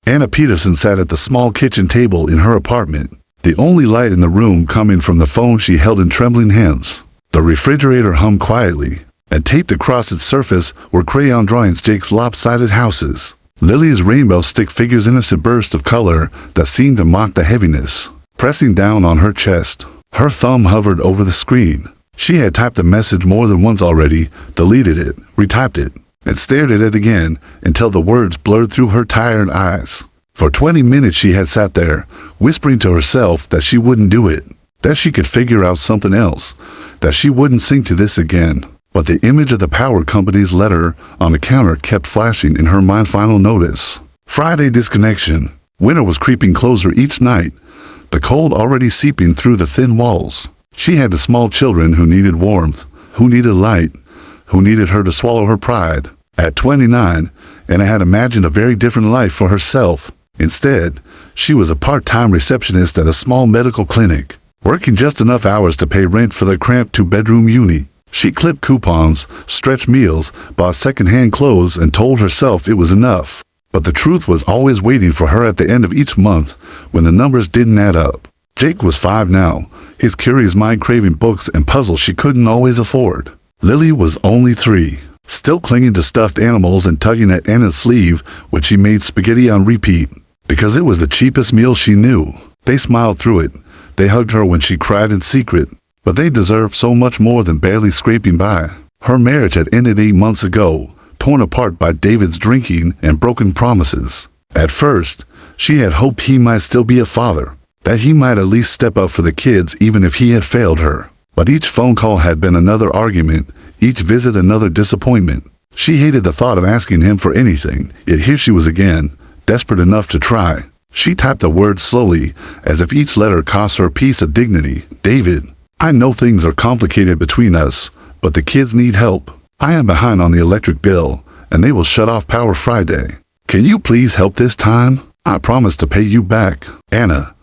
Anna Peterson sat at the small kitchen table in her apartment, the only light in the room coming from the phone she held in trembling hands. The refrigerator hummed quietly, and taped across its surface were crayon drawings Jake's lopsided houses. Lily's rainbow stick figures innocent burst of color that seemed to mock the heaviness. Pressing down on her chest, her thumb hovered over the screen. She had typed the message more than once already, deleted it, retyped it, and stared at it again until the words blurred through her tired eyes. For 20 minutes she had sat there, whispering to herself that she wouldn't do it, that she could figure out something else, that she wouldn't sink to this again. But the image of the power company's letter on the counter kept flashing in her mind. Final notice. Friday disconnection. Winter was creeping closer each night, the cold already seeping through the thin walls. She had the small children who needed warmth, who needed light, who needed her to swallow her pride. At 29, Anna had imagined a very different life for herself. Instead, she was a part-time receptionist at a small medical clinic, working just enough hours to pay rent for their cramped two-bedroom uni. She clipped coupons, stretched meals, bought second-hand clothes, and told herself it was enough. But the truth was always waiting for her at the end of each month when the numbers didn't add up. Jake was 5 now, his curious mind craving books and puzzles she couldn't always afford. Lily was only 3, still clinging to stuffed animals and tugging at Anna's sleeve when she made spaghetti on repeat, because it was the cheapest meal she knew. They smiled through it. They hugged her when she cried in secret. But they deserved so much more than barely scraping by. Her marriage had ended 8 months ago, torn apart by David's drinking and broken promises. At first, she had hoped he might still be a father, that he might at least step up for the kids even if he had failed her. But each phone call had been another argument, each visit another disappointment. She hated the thought of asking him for anything, yet here she was again, desperate enough to try. She typed the words slowly, as if each letter cost her a piece of dignity. David, I know things are complicated between us, but the kids need help. I am behind on the electric bill, and they will shut off power Friday. Can you please help this time? I promise to pay you back. Anna.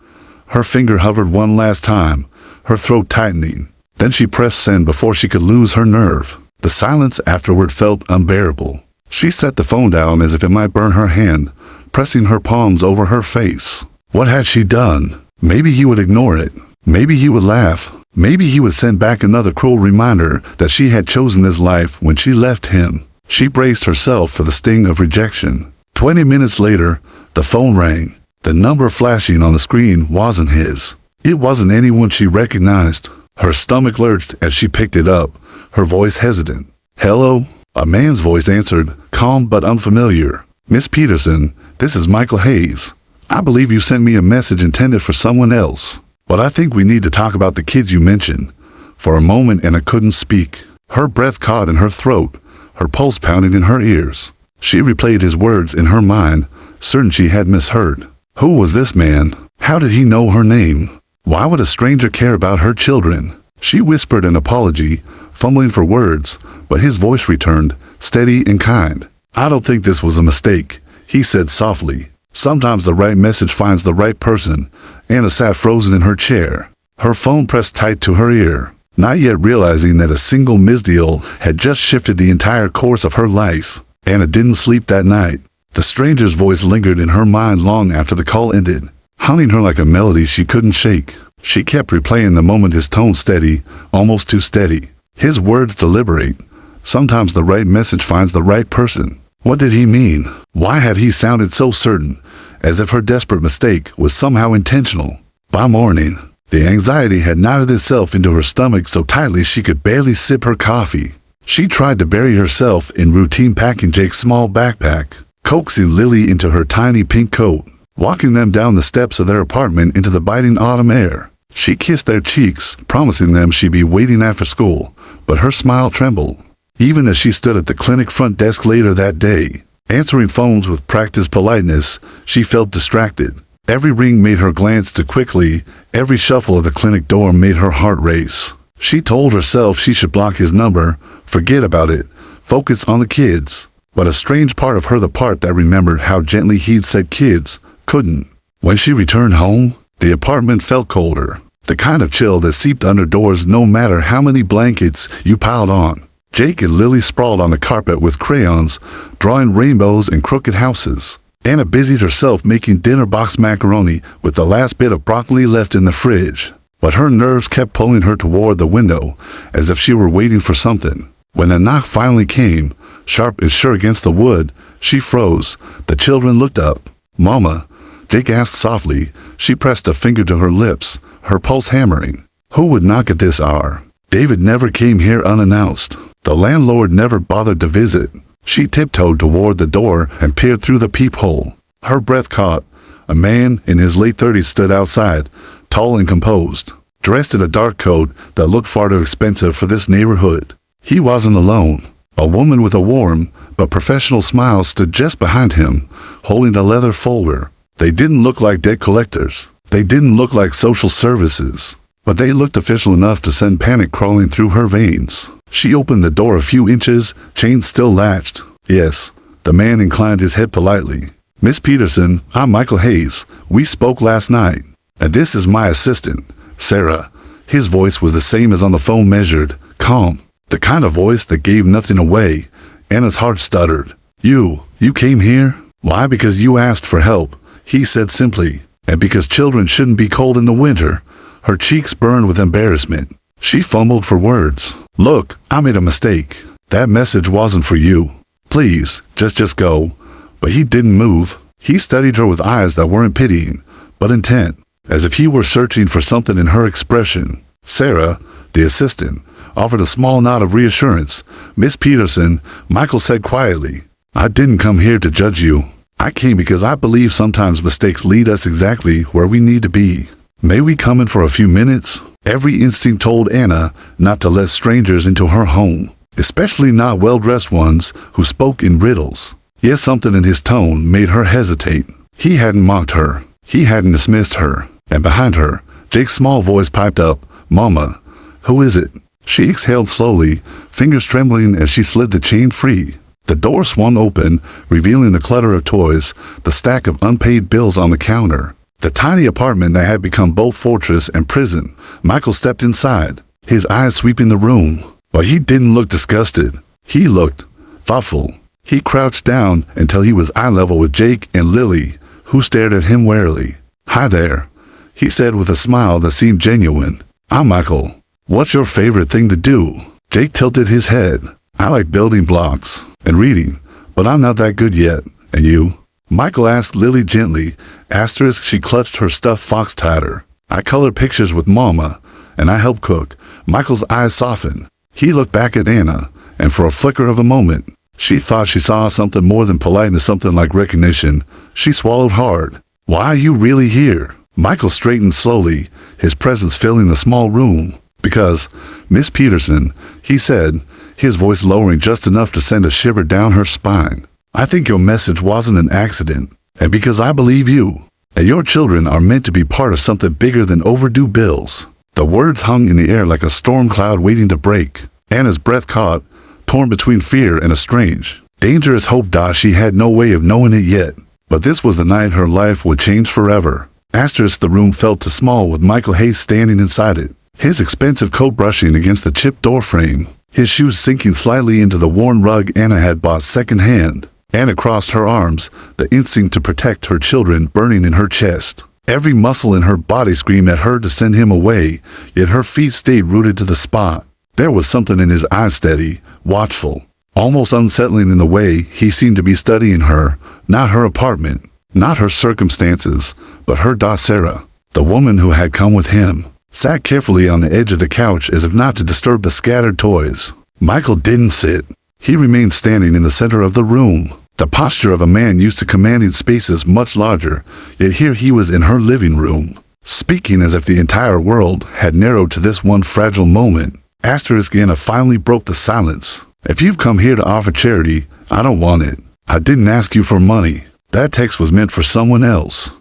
Her finger hovered one last time, her throat tightening. Then she pressed send before she could lose her nerve. The silence afterward felt unbearable. She set the phone down as if it might burn her hand, pressing her palms over her face. What had she done? Maybe he would ignore it. Maybe he would laugh. Maybe he would send back another cruel reminder that she had chosen this life when she left him. She braced herself for the sting of rejection. 20 minutes later, the phone rang. The number flashing on the screen wasn't his. It wasn't anyone she recognized. Her stomach lurched as she picked it up, her voice hesitant. Hello? A man's voice answered, calm but unfamiliar. Miss Peterson, this is Michael Hayes. I believe you sent me a message intended for someone else. But I think we need to talk about the kids you mentioned. For a moment Anna couldn't speak. Her breath caught in her throat, her pulse pounding in her ears. She replayed his words in her mind, certain she had misheard. Who was this man? How did he know her name? Why would a stranger care about her children? She whispered an apology, fumbling for words, but his voice returned, steady and kind. I don't think this was a mistake, he said softly. Sometimes the right message finds the right person. Anna sat frozen in her chair, her phone pressed tight to her ear, not yet realizing that a single misdeal had just shifted the entire course of her life. Anna didn't sleep that night. The stranger's voice lingered in her mind long after the call ended, haunting her like a melody she couldn't shake. She kept replaying the moment, his tone steady, almost too steady. His words deliberate. Sometimes the right message finds the right person. What did he mean? Why had he sounded so certain, as if her desperate mistake was somehow intentional? By morning, the anxiety had knotted itself into her stomach so tightly she could barely sip her coffee. She tried to bury herself in routine packing Jake's small backpack, coaxing Lily into her tiny pink coat, walking them down the steps of their apartment into the biting autumn air. She kissed their cheeks, promising them she'd be waiting after school, but her smile trembled. Even as she stood at the clinic front desk later that day, answering phones with practiced politeness, she felt distracted. Every ring made her glance too quickly, every shuffle of the clinic door made her heart race. She told herself she should block his number, forget about it, focus on the kids. But a strange part of her, the part that remembered how gently he'd said kids, couldn't. When she returned home, the apartment felt colder, the kind of chill that seeped under doors no matter how many blankets you piled on. Jake and Lily sprawled on the carpet with crayons, drawing rainbows and crooked houses. Anna busied herself making dinner box macaroni with the last bit of broccoli left in the fridge. But her nerves kept pulling her toward the window, as if she were waiting for something. When the knock finally came, sharp and sure against the wood, she froze. The children looked up. "Mama," Jake asked softly. She pressed a finger to her lips, her pulse hammering. Who would knock at this hour? David never came here unannounced. The landlord never bothered to visit. She tiptoed toward the door and peered through the peephole. Her breath caught. A man in his late 30s stood outside, tall and composed, dressed in a dark coat that looked far too expensive for this neighborhood. He wasn't alone. A woman with a warm but professional smile stood just behind him, holding a leather folder. They didn't look like debt collectors. They didn't look like social services. But they looked official enough to send panic crawling through her veins. She opened the door a few inches, chain still latched. "Yes." The man inclined his head politely. "Miss Peterson, I'm Michael Hayes. We spoke last night. And this is my assistant, Sarah." His voice was the same as on the phone, measured, calm. The kind of voice that gave nothing away. Anna's heart stuttered. You came here?" "Why, because you asked for help," he said simply. "And because children shouldn't be cold in the winter." Her cheeks burned with embarrassment. She fumbled for words. "Look, I made a mistake. That message wasn't for you. Please, just go." But he didn't move. He studied her with eyes that weren't pitying, but intent, as if he were searching for something in her expression. Sarah, the assistant, offered a small nod of reassurance. "Miss Peterson," Michael said quietly, "I didn't come here to judge you. I came because I believe sometimes mistakes lead us exactly where we need to be. May we come in for a few minutes?" Every instinct told Anna not to let strangers into her home, especially not well-dressed ones who spoke in riddles. Yet something in his tone made her hesitate. He hadn't mocked her. He hadn't dismissed her. And behind her, Jake's small voice piped up, "Mama, who is it?" She exhaled slowly, fingers trembling as she slid the chain free. The door swung open, revealing the clutter of toys, the stack of unpaid bills on the counter. The tiny apartment that had become both fortress and prison. Michael stepped inside, his eyes sweeping the room. But he didn't look disgusted. He looked thoughtful. He crouched down until he was eye level with Jake and Lily, who stared at him warily. "Hi there," he said with a smile that seemed genuine. "I'm Michael. What's your favorite thing to do?" Jake tilted his head. "I like building blocks and reading, but I'm not that good yet. And you?" Michael asked Lily gently. Asterisk, she clutched her stuffed fox tighter. "I color pictures with Mama, and I help cook." Michael's eyes softened. He looked back at Anna, and for a flicker of a moment, she thought she saw something more than politeness, something like recognition. She swallowed hard. "Why are you really here?" Michael straightened slowly, his presence filling the small room. "Because, Miss Peterson," he said, his voice lowering just enough to send a shiver down her spine, "I think your message wasn't an accident. And because I believe you and your children are meant to be part of something bigger than overdue bills." The words hung in the air like a storm cloud waiting to break. Anna's breath caught, torn between fear and a strange, dangerous hope. She had no way of knowing it yet. But this was the night her life would change forever. Asterisk, the room felt too small with Michael Hayes standing inside it, his expensive coat brushing against the chipped door frame, his shoes sinking slightly into the worn rug Anna had bought secondhand. Anna crossed her arms, the instinct to protect her children burning in her chest. Every muscle in her body screamed at her to send him away, yet her feet stayed rooted to the spot. There was something in his eyes, steady, watchful, almost unsettling in the way he seemed to be studying her, not her apartment, not her circumstances, but her Sarah, the woman who had come with him, sat carefully on the edge of the couch as if not to disturb the scattered toys. Michael didn't sit. He remained standing in the center of the room, the posture of a man used to commanding spaces much larger, yet here he was in her living room, speaking as if the entire world had narrowed to this one fragile moment. Asterisk, Anna finally broke the silence. "If you've come here to offer charity, I don't want it. I didn't ask you for money. That text was meant for someone else."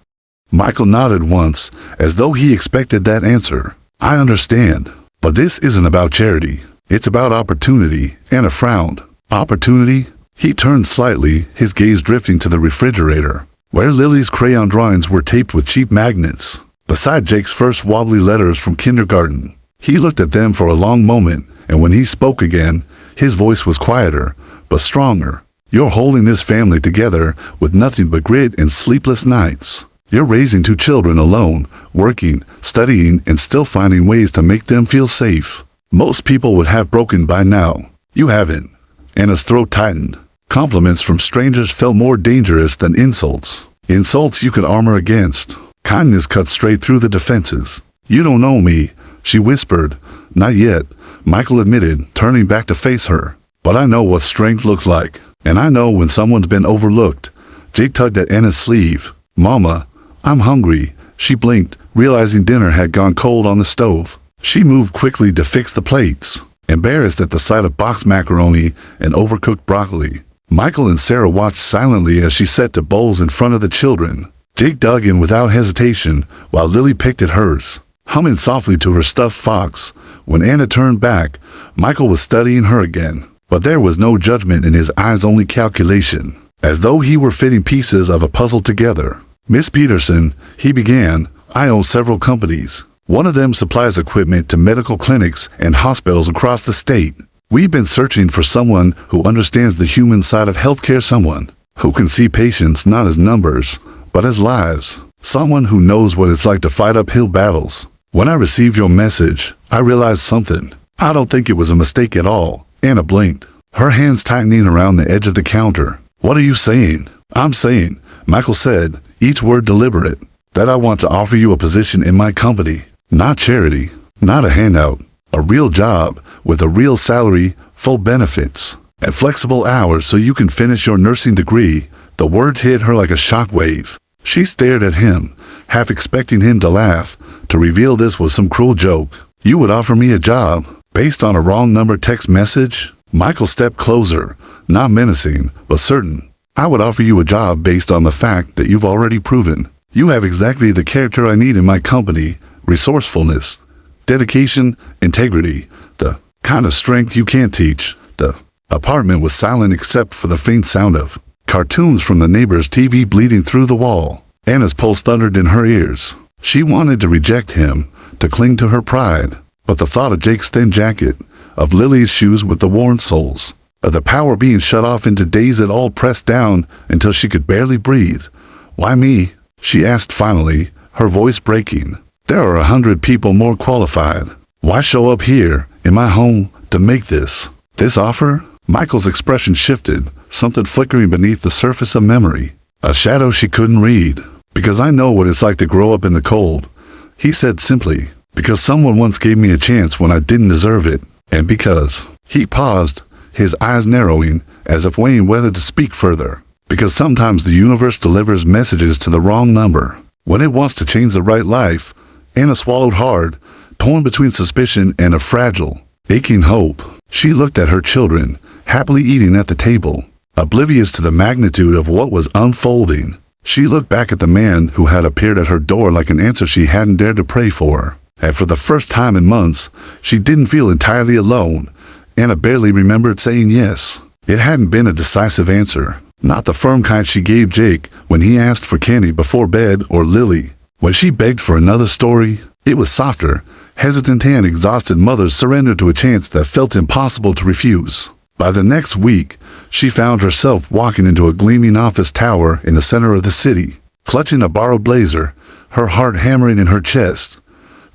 Michael nodded once, as though he expected that answer. "I understand, but this isn't about charity. It's about opportunity." Anna frowned. "Opportunity?" He turned slightly, his gaze drifting to the refrigerator, where Lily's crayon drawings were taped with cheap magnets, beside Jake's first wobbly letters from kindergarten. He looked at them for a long moment, and when he spoke again, his voice was quieter, but stronger. You're holding this family together with nothing but grit and sleepless nights. You're raising 2 children alone, working, studying, and still finding ways to make them feel safe. Most people would have broken by now. You haven't." Anna's throat tightened. Compliments from strangers felt more dangerous than insults. Insults you could armor against. Kindness cut straight through the defenses. "You don't know me," she whispered. "Not yet," Michael admitted, turning back to face her. "But I know what strength looks like. And I know when someone's been overlooked." Jake tugged at Anna's sleeve. "Mama, I'm hungry." She blinked, realizing dinner had gone cold on the stove. She moved quickly to fix the plates, embarrassed at the sight of boxed macaroni and overcooked broccoli. Michael and Sarah watched silently as she set the bowls in front of the children. Jake dug in without hesitation, while Lily picked at hers, humming softly to her stuffed fox. When Anna turned back, Michael was studying her again. But there was no judgment in his eyes, only calculation, as though he were fitting pieces of a puzzle together. "Miss Peterson," he began, "I own several companies. One of them supplies equipment to medical clinics and hospitals across the state. We've been searching for someone who understands the human side of healthcare, someone who can see patients not as numbers, but as lives, someone who knows what it's like to fight uphill battles. When I received your message, I realized something. I don't think it was a mistake at all." Anna blinked, her hands tightening around the edge of the counter. "What are you saying?" "I'm saying," Michael said, each word deliberate, "that I want to offer you a position in my company. Not charity, not a handout. A real job, with a real salary, full benefits, and flexible hours so you can finish your nursing degree." The words hit her like a shockwave. She stared at him, half expecting him to laugh, to reveal this was some cruel joke. "You would offer me a job based on a wrong number text message?" Michael stepped closer, not menacing, but certain. "I would offer you a job based on the fact that you've already proven you have exactly the character I need in my company: resourcefulness, dedication, integrity, the kind of strength you can't teach." The apartment was silent except for the faint sound of cartoons from the neighbor's TV bleeding through the wall. Anna's pulse thundered in her ears. She wanted to reject him, to cling to her pride, but the thought of Jake's thin jacket, of Lily's shoes with the worn soles, of the power being shut off into days it all pressed down until she could barely breathe. "Why me?" she asked finally, her voice breaking. "There are 100 people more qualified. Why show up here, in my home, to make this offer?" Michael's expression shifted, something flickering beneath the surface of memory, a shadow she couldn't read. "Because I know what it's like to grow up in the cold," he said simply. "Because someone once gave me a chance when I didn't deserve it. And because—" He paused, his eyes narrowing, as if weighing whether to speak further. "Because sometimes the universe delivers messages to the wrong number, when it wants to change the right life." Anna swallowed hard, torn between suspicion and a fragile, aching hope. She looked at her children, happily eating at the table, oblivious to the magnitude of what was unfolding. She looked back at the man who had appeared at her door like an answer she hadn't dared to pray for. And for the first time in months, she didn't feel entirely alone. Anna barely remembered saying yes. It hadn't been a decisive answer, not the firm kind she gave Jake when he asked for candy before bed, or Lily when she begged for another story. It was softer, hesitant and exhausted mothers surrendered to a chance that felt impossible to refuse. By the next week, she found herself walking into a gleaming office tower in the center of the city, clutching a borrowed blazer, her heart hammering in her chest.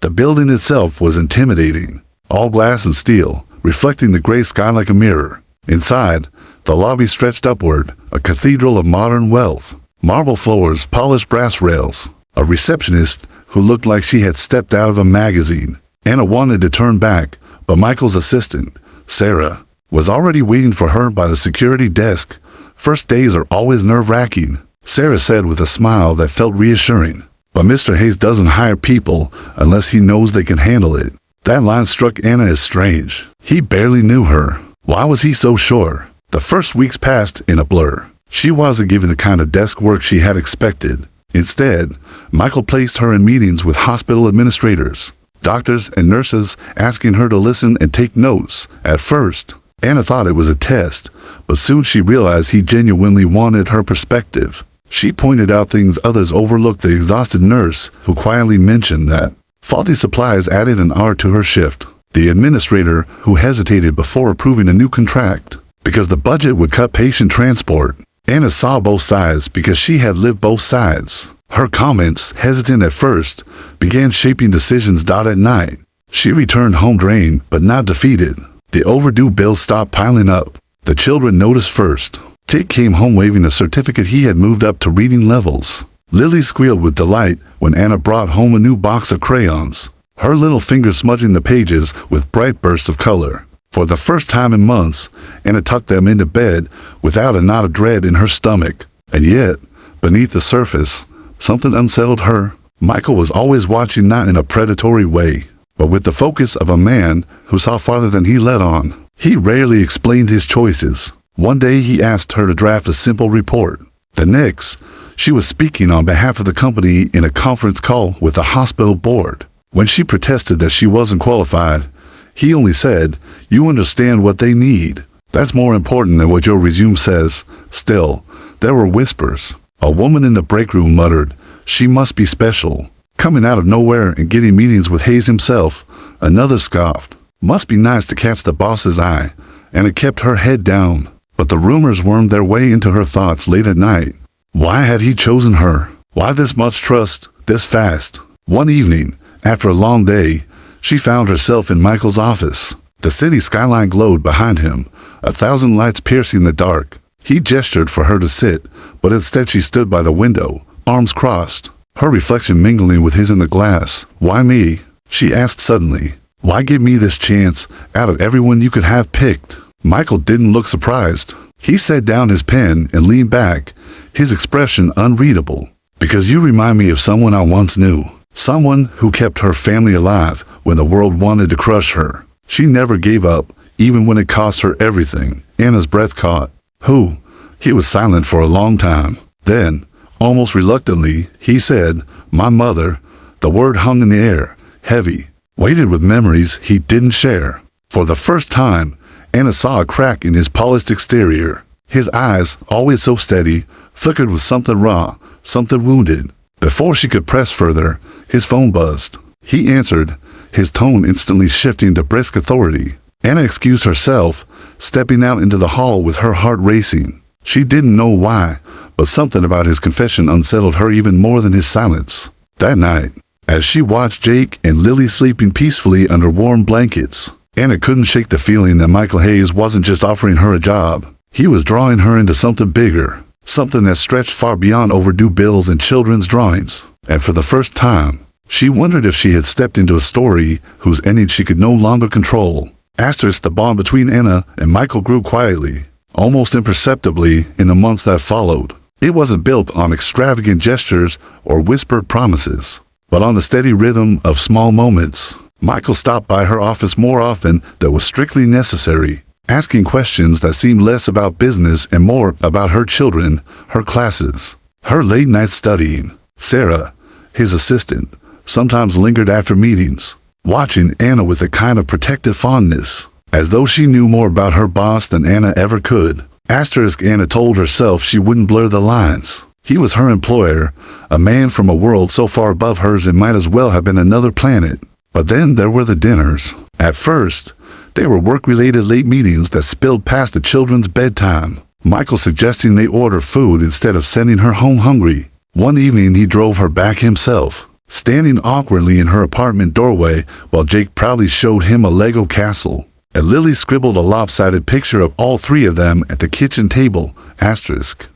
The building itself was intimidating, all glass and steel, reflecting the gray sky like a mirror. Inside, the lobby stretched upward, a cathedral of modern wealth. Marble floors, polished brass rails. A receptionist who looked like she had stepped out of a magazine. Anna wanted to turn back, but Michael's assistant, Sarah, was already waiting for her by the security desk. "First days are always nerve-wracking," Sarah said with a smile that felt reassuring. "But Mr. Hayes doesn't hire people unless he knows they can handle it." That line struck Anna as strange. He barely knew her. Why was he so sure? The first weeks passed in a blur. She wasn't given the kind of desk work she had expected. Instead, Michael placed her in meetings with hospital administrators, doctors and nurses, asking her to listen and take notes. At first, Anna thought it was a test, but soon she realized he genuinely wanted her perspective. She pointed out things others overlooked: the exhausted nurse who quietly mentioned that faulty supplies added an hour to her shift, the administrator who hesitated before approving a new contract, because the budget would cut patient transport. Anna saw both sides because she had lived both sides. Her comments, hesitant at first, began shaping decisions. At night, she returned home drained but not defeated. The overdue bills stopped piling up. The children noticed first. Jake came home waving a certificate he had moved up to reading levels. Lily squealed with delight when Anna brought home a new box of crayons, her little fingers smudging the pages with bright bursts of color. For the first time in months, Anna tucked them into bed without a knot of dread in her stomach. And yet, beneath the surface, something unsettled her. Michael was always watching, not in a predatory way, but with the focus of a man who saw farther than he let on. He rarely explained his choices. One day he asked her to draft a simple report. The next, she was speaking on behalf of the company in a conference call with the hospital board. When she protested that she wasn't qualified, he only said, "You understand what they need. That's more important than what your resume says." Still, there were whispers. A woman in the break room muttered, "She must be special." Coming out of nowhere and getting meetings with Hayes himself, another scoffed. Must be nice to catch the boss's eye, and it kept her head down. But the rumors wormed their way into her thoughts late at night. Why had he chosen her? Why this much trust, this fast? One evening, after a long day, she found herself in Michael's office. The city skyline glowed behind him, 1,000 lights piercing the dark. He gestured for her to sit, but instead she stood by the window, arms crossed, her reflection mingling with his in the glass. "Why me?" she asked suddenly. "Why give me this chance out of everyone you could have picked?" Michael didn't look surprised. He set down his pen and leaned back, his expression unreadable. "Because you remind me of someone I once knew. Someone who kept her family alive when the world wanted to crush her. She never gave up, even when it cost her everything." Anna's breath caught. "Who?" He was silent for a long time. Then, almost reluctantly, he said, "My mother." The word hung in the air, heavy, weighted with memories he didn't share. For the first time, Anna saw a crack in his polished exterior. His eyes, always so steady, flickered with something raw, something wounded. Before she could press further, his phone buzzed. He answered, his tone instantly shifting to brisk authority. Anna excused herself, stepping out into the hall with her heart racing. She didn't know why, but something about his confession unsettled her even more than his silence. That night, as she watched Jake and Lily sleeping peacefully under warm blankets, Anna couldn't shake the feeling that Michael Hayes wasn't just offering her a job. He was drawing her into something bigger, something that stretched far beyond overdue bills and children's drawings. And for the first time, she wondered if she had stepped into a story whose ending she could no longer control. The bond between Anna and Michael grew quietly, almost imperceptibly, in the months that followed. It wasn't built on extravagant gestures or whispered promises, but on the steady rhythm of small moments. Michael stopped by her office more often than was strictly necessary, asking questions that seemed less about business and more about her children, her classes, her late night studying. Sarah, his assistant, sometimes lingered after meetings, watching Anna with a kind of protective fondness, as though she knew more about her boss than Anna ever could. Anna told herself she wouldn't blur the lines. He was her employer, a man from a world so far above hers it might as well have been another planet. But then there were the dinners. At first, they were work-related late meetings that spilled past the children's bedtime, Michael suggesting they order food instead of sending her home hungry. One evening he drove her back himself, standing awkwardly in her apartment doorway while Jake proudly showed him a Lego castle. And Lily scribbled a lopsided picture of all three of them at the kitchen table, asterisk.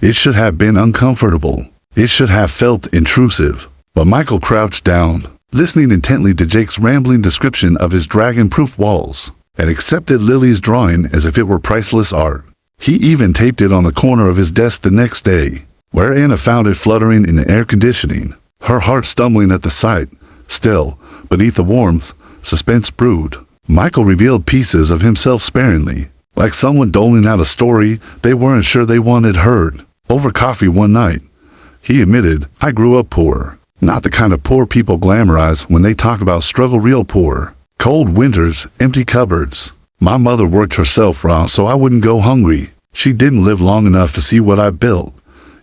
It should have been uncomfortable. It should have felt intrusive. But Michael crouched down, listening intently to Jake's rambling description of his dragon-proof walls, and accepted Lily's drawing as if it were priceless art. He even taped it on the corner of his desk the next day, where Anna found it fluttering in the air conditioning, her heart stumbling at the sight. Still, beneath the warmth, suspense brewed. Michael revealed pieces of himself sparingly, like someone doling out a story they weren't sure they wanted heard. Over coffee one night, he admitted, "I grew up poor. Not the kind of poor people glamorize when they talk about struggle, real poor. Cold winters, empty cupboards. My mother worked herself raw so I wouldn't go hungry. She didn't live long enough to see what I built."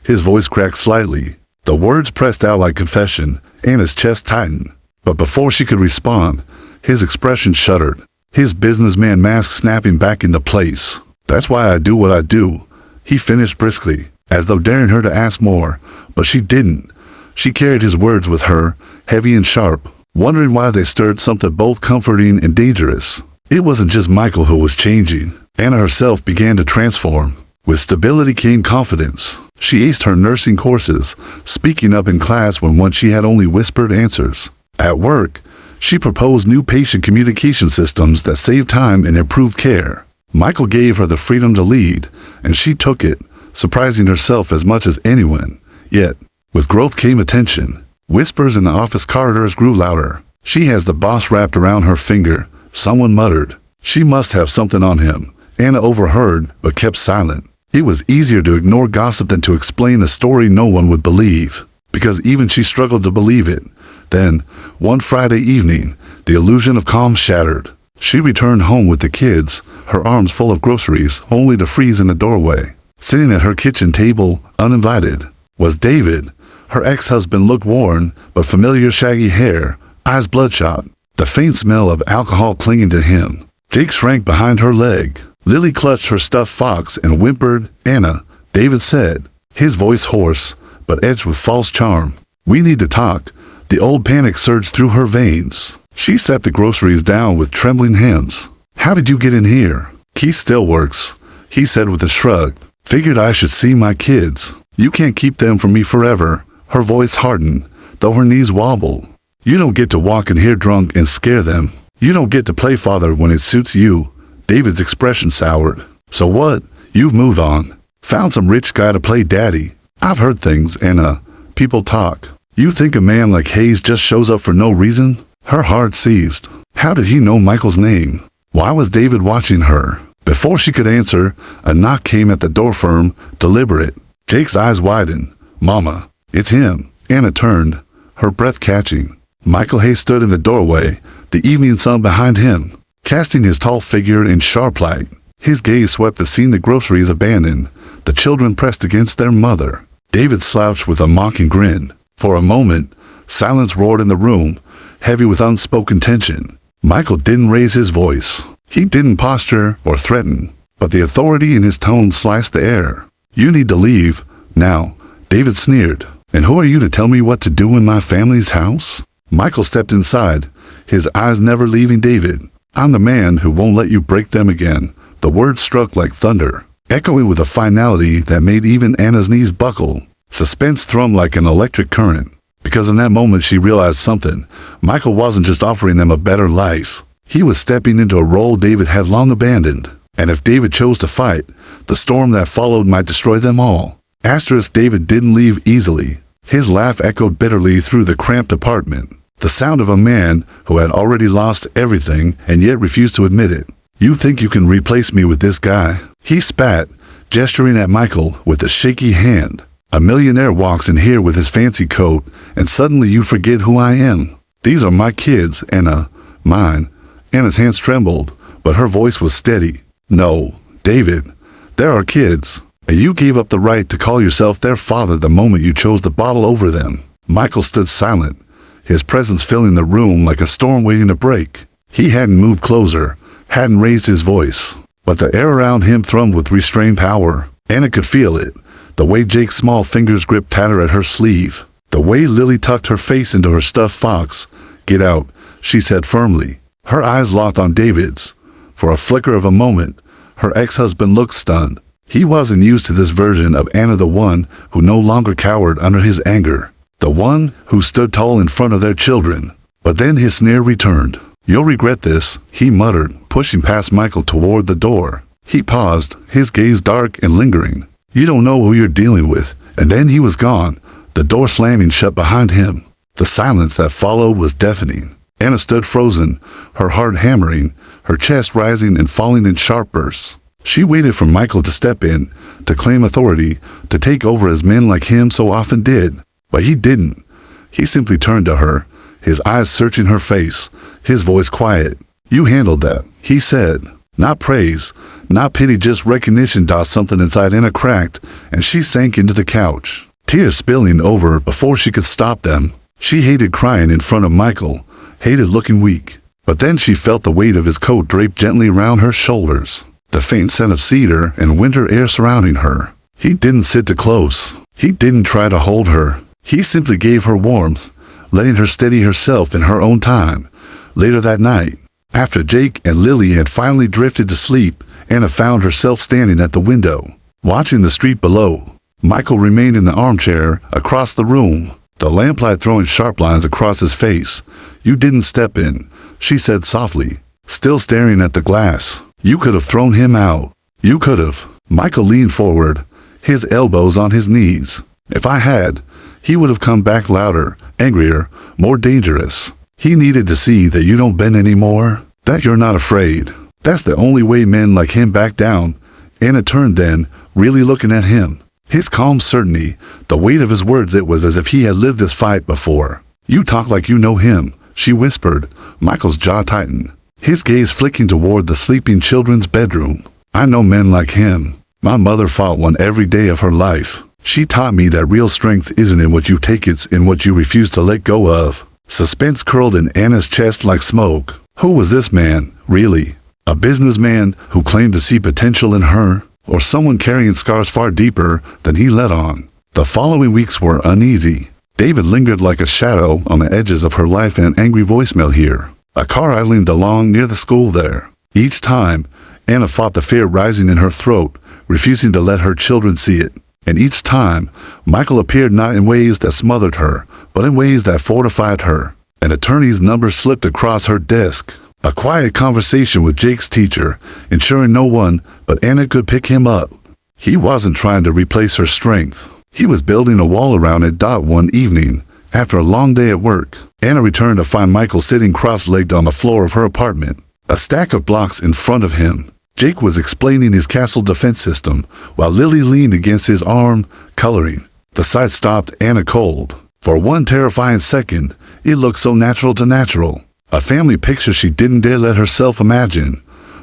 His voice cracked slightly. The words pressed out like confession, and his chest tightened. But before she could respond, his expression shuddered, his businessman mask snapping back into place. That's why I do what I do, he finished briskly, as though daring her to ask more, but she didn't. She carried his words with her, heavy and sharp, wondering why they stirred something both comforting and dangerous. It wasn't just Michael who was changing. Anna herself began to transform. With stability came confidence. She aced her nursing courses, speaking up in class when once she had only whispered answers. At work, she proposed new patient communication systems that saved time and improved care. Michael gave her the freedom to lead, and she took it, surprising herself as much as anyone. Yet, with growth came attention. Whispers in the office corridors grew louder. She has the boss wrapped around her finger, someone muttered. She must have something on him. Anna overheard, but kept silent. It was easier to ignore gossip than to explain a story no one would believe, because even she struggled to believe it. Then, one Friday evening, the illusion of calm shattered. She returned home with the kids, her arms full of groceries, only to freeze in the doorway. Sitting at her kitchen table, uninvited, was David. Her ex-husband looked worn, but familiar shaggy hair, eyes bloodshot, the faint smell of alcohol clinging to him. Jake shrank behind her leg. Lily clutched her stuffed fox and whimpered, "Anna," David said, his voice hoarse, but edged with false charm. "We need to talk." The old panic surged through her veins. She set the groceries down with trembling hands. "How did you get in here?" "Keith still works," he said with a shrug. "Figured I should see my kids. You can't keep them from me forever." Her voice hardened, though her knees wobbled. "You don't get to walk in here drunk and scare them. You don't get to play father when it suits you." David's expression soured. "So what? You've moved on. Found some rich guy to play daddy." "I've heard things, Anna. People talk. You think a man like Hayes just shows up for no reason?" Her heart seized. How did he know Michael's name? Why was David watching her? Before she could answer, a knock came at the door firm, deliberate. Jake's eyes widened. "Mama, it's him." Anna turned, her breath catching. Michael Hayes stood in the doorway, the evening sun behind him, casting his tall figure in sharp light. His gaze swept the scene, the groceries abandoned, the children pressed against their mother. David slouched with a mocking grin. For a moment, silence roared in the room, heavy with unspoken tension. Michael didn't raise his voice. He didn't posture or threaten, but the authority in his tone sliced the air. "You need to leave, now," David sneered. "And who are you to tell me what to do in my family's house?" Michael stepped inside, his eyes never leaving David. "I'm the man who won't let you break them again." The words struck like thunder, echoing with a finality that made even Anna's knees buckle. Suspense thrummed like an electric current, because in that moment she realized something. Michael wasn't just offering them a better life. He was stepping into a role David had long abandoned. And if David chose to fight, the storm that followed might destroy them all. David didn't leave easily. His laugh echoed bitterly through the cramped apartment. The sound of a man who had already lost everything and yet refused to admit it. "You think you can replace me with this guy?" He spat, gesturing at Michael with a shaky hand. "A millionaire walks in here with his fancy coat, and suddenly you forget who I am. These are my kids, Anna. Mine." Anna's hands trembled, but her voice was steady. "No, David, they're our kids, and you gave up the right to call yourself their father the moment you chose the bottle over them." Michael stood silent, his presence filling the room like a storm waiting to break. He hadn't moved closer, hadn't raised his voice, but the air around him thrummed with restrained power. Anna could feel it, the way Jake's small fingers gripped tighter at her sleeve, the way Lily tucked her face into her stuffed fox. "Get out," she said firmly. Her eyes locked on David's. For a flicker of a moment, her ex-husband looked stunned. He wasn't used to this version of Anna, the one who no longer cowered under his anger, the one who stood tall in front of their children. But then his sneer returned. "You'll regret this," he muttered, pushing past Michael toward the door. He paused, his gaze dark and lingering. "You don't know who you're dealing with." And then he was gone, the door slamming shut behind him. The silence that followed was deafening. Anna stood frozen, her heart hammering, her chest rising and falling in sharp bursts. She waited for Michael to step in, to claim authority, to take over as men like him so often did. But he didn't. He simply turned to her, his eyes searching her face, his voice quiet. "You handled that," he said. Not praise, not pity, just recognition. Something inside Anna cracked, and she sank into the couch, tears spilling over before she could stop them. She hated crying in front of Michael, hated looking weak. But then she felt the weight of his coat draped gently around her shoulders. the faint scent of cedar and winter air surrounding her. He didn't sit too close. He didn't try to hold her. He simply gave her warmth, letting her steady herself in her own time. Later that night, after Jake and Lily had finally drifted to sleep, Anna found herself standing at the window, watching the street below. Michael remained in the armchair across the room, the lamplight throwing sharp lines across his face. "You didn't step in," she said softly, still staring at the glass. "You could have thrown him out. You could have." Michael leaned forward, his elbows on his knees. "If I had," he would have come back louder, angrier, more dangerous. "He needed to see that you don't bend anymore, that you're not afraid. That's the only way men like him back down." Anna turned then, really looking at him. His calm certainty, the weight of his words, it was as if he had lived this fight before. "You talk like you know him," she whispered. Michael's jaw tightened, his gaze flicking toward the sleeping children's bedroom. "I know men like him. My mother fought one every day of her life. She taught me that real strength isn't in what you take, it's in what you refuse to let go of." Suspense curled in Anna's chest like smoke. Who was this man, really? A businessman who claimed to see potential in her, or someone carrying scars far deeper than he let on? The following weeks were uneasy. David lingered like a shadow on the edges of her life, and an angry voicemail here. A car idling along near the school there. Each time, Anna fought the fear rising in her throat, refusing to let her children see it. And each time, Michael appeared not in ways that smothered her, but in ways that fortified her. An attorney's number slipped across her desk. A quiet conversation with Jake's teacher, ensuring no one but Anna could pick him up. He wasn't trying to replace her strength. He was building a wall around it. One evening, after a long day at work, Anna returned to find Michael sitting cross-legged on the floor of her apartment, a stack of blocks in front of him. Jake was explaining his castle defense system, while Lily leaned against his arm, coloring. The sight stopped Anna cold. For one terrifying second, it looked so natural to natural. A family picture she didn't dare let herself imagine.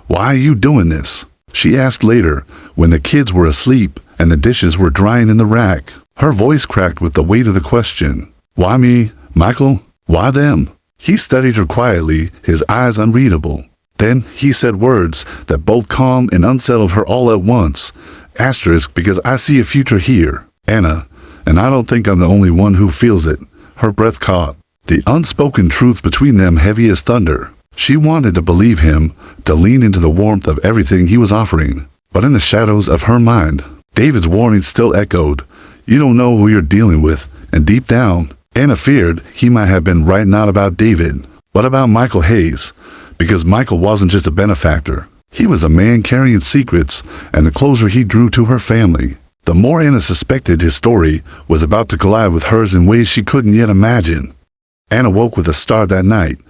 "Why are you doing this?" she asked later, when the kids were asleep and the dishes were drying in the rack. Her voice cracked with the weight of the question. "Why me, Michael? Why them?" He studied her quietly, his eyes unreadable. Then he said words that both calmed and unsettled her all at once. Asterisk, "because I see a future here, Anna, and I don't think I'm the only one who feels it." Her breath caught, the unspoken truth between them heavy as thunder. She wanted to believe him, to lean into the warmth of everything he was offering. But in the shadows of her mind, David's warning still echoed. "You don't know who you're dealing with." And deep down, Anna feared he might have been right, not about David, but about Michael Hayes. Because Michael wasn't just a benefactor. He was a man carrying secrets, and the closer he drew to her family, the more Anna suspected his story was about to collide with hers in ways she couldn't yet imagine. Anna woke with a start that night,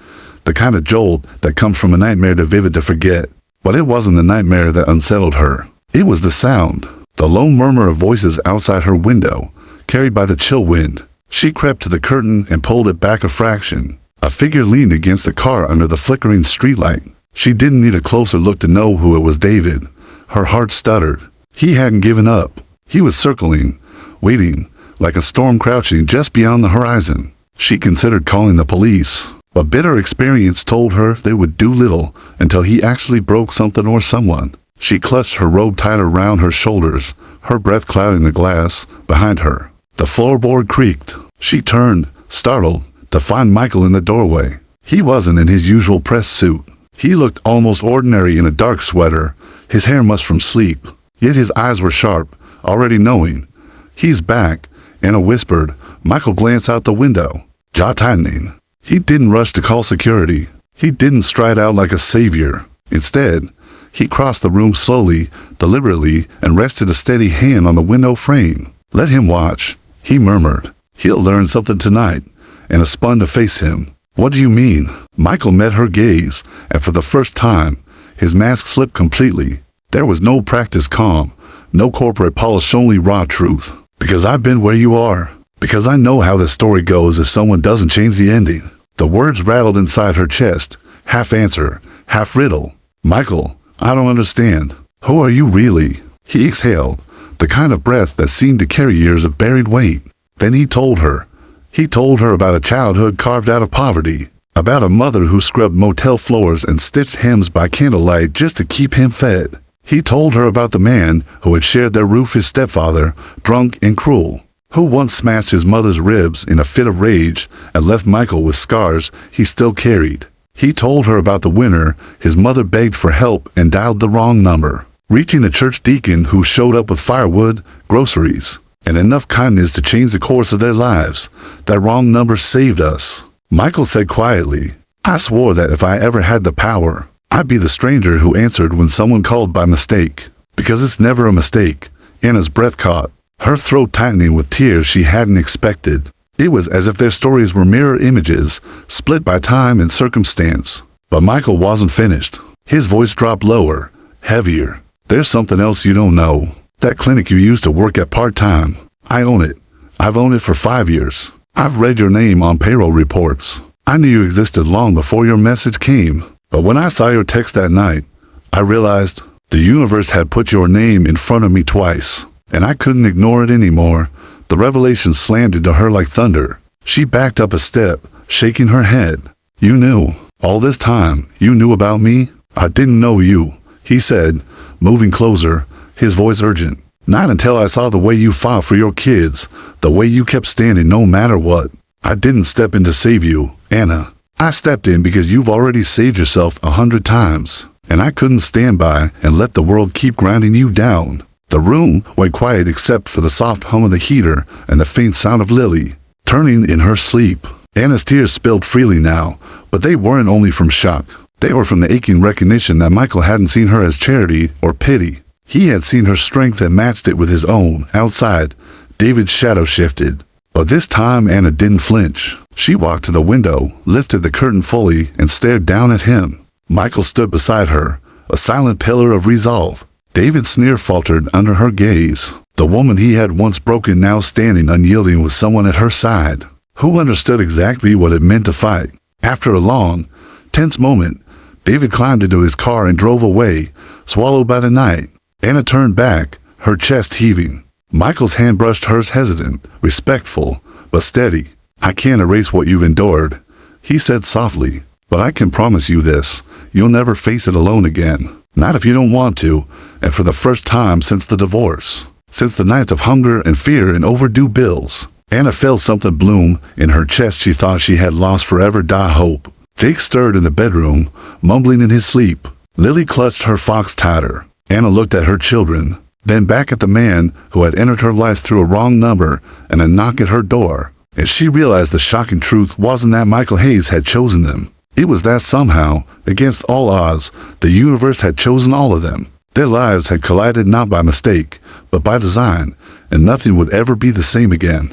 the kind of jolt that comes from a nightmare too vivid to forget. But it wasn't the nightmare that unsettled her. It was the sound, the low murmur of voices outside her window, carried by the chill wind. She crept to the curtain and pulled it back a fraction. A figure leaned against a car under the flickering streetlight. She didn't need a closer look to know who it was. David. Her heart stuttered. He hadn't given up. He was circling, waiting, like a storm crouching just beyond the horizon. She considered calling the police, but bitter experience told her they would do little until he actually broke something or someone. She clutched her robe tighter around her shoulders, her breath clouding the glass behind her. The floorboard creaked. She turned, startled, to find Michael in the doorway. He wasn't in his usual press suit. He looked almost ordinary in a dark sweater, his hair mussed from sleep. Yet his eyes were sharp, already knowing. "He's back," Anna whispered. Michael glanced out the window, jaw tightening. He didn't rush to call security. He didn't stride out like a savior. Instead, he crossed the room slowly, deliberately, and rested a steady hand on the window frame. "Let him watch," he murmured. "He'll learn something tonight." Anna spun to face him. "What do you mean?" Michael met her gaze, and for the first time, his mask slipped completely. There was no practiced calm, no corporate polish, only raw truth. "Because I've been where you are. Because I know how this story goes if someone doesn't change the ending." The words rattled inside her chest, half answer, half riddle. "Michael, I don't understand. Who are you really?" He exhaled, the kind of breath that seemed to carry years of buried weight. Then he told her. He told her about a childhood carved out of poverty, about a mother who scrubbed motel floors and stitched hems by candlelight just to keep him fed. He told her about the man who had shared their roof, his stepfather, drunk and cruel, who once smashed his mother's ribs in a fit of rage and left Michael with scars he still carried. He told her about the winter his mother begged for help and dialed the wrong number, reaching a church deacon who showed up with firewood, groceries, and enough kindness to change the course of their lives. That wrong number saved us. Michael said quietly, "I swore that if I ever had the power, I'd be the stranger who answered when someone called by mistake. Because it's never a mistake." Anna's breath caught, her throat tightening with tears she hadn't expected. It was as if their stories were mirror images, split by time and circumstance. But Michael wasn't finished. His voice dropped lower, heavier. "There's something else you don't know. That clinic you used to work at part-time. I own it. I've owned it for 5 years. I've read your name on payroll reports. I knew you existed long before your message came. But when I saw your text that night, I realized the universe had put your name in front of me twice, and I couldn't ignore it anymore." The revelation slammed into her like thunder. She backed up a step, shaking her head. "You knew. All this time, you knew about me?" "I didn't know you," he said, moving closer, his voice urgent. "Not until I saw the way you fought for your kids, the way you kept standing no matter what. I didn't step in to save you, Anna. I stepped in because you've already saved yourself 100 times, and I couldn't stand by and let the world keep grinding you down." The room went quiet except for the soft hum of the heater and the faint sound of Lily turning in her sleep. Anna's tears spilled freely now, but they weren't only from shock. They were from the aching recognition that Michael hadn't seen her as charity or pity. He had seen her strength and matched it with his own. Outside, David's shadow shifted. But this time Anna didn't flinch. She walked to the window, lifted the curtain fully, and stared down at him. Michael stood beside her, a silent pillar of resolve. David's sneer faltered under her gaze. The woman he had once broken now standing unyielding with someone at her side, who understood exactly what it meant to fight. After a long, tense moment, David climbed into his car and drove away, swallowed by the night. Anna turned back, her chest heaving. Michael's hand brushed hers, hesitant, respectful, but steady. "I can't erase what you've endured," he said softly, "but I can promise you this. You'll never face it alone again. Not if you don't want to, and for the first time since the divorce. Since the nights of hunger and fear and overdue bills." Anna felt something bloom in her chest she thought she had lost forever. Hope. Jake stirred in the bedroom, mumbling in his sleep. Lily clutched her fox tighter. Anna looked at her children, then back at the man who had entered her life through a wrong number and a knock at her door. And she realized the shocking truth wasn't that Michael Hayes had chosen them. It was that somehow, against all odds, the universe had chosen all of them. Their lives had collided not by mistake, but by design, and nothing would ever be the same again.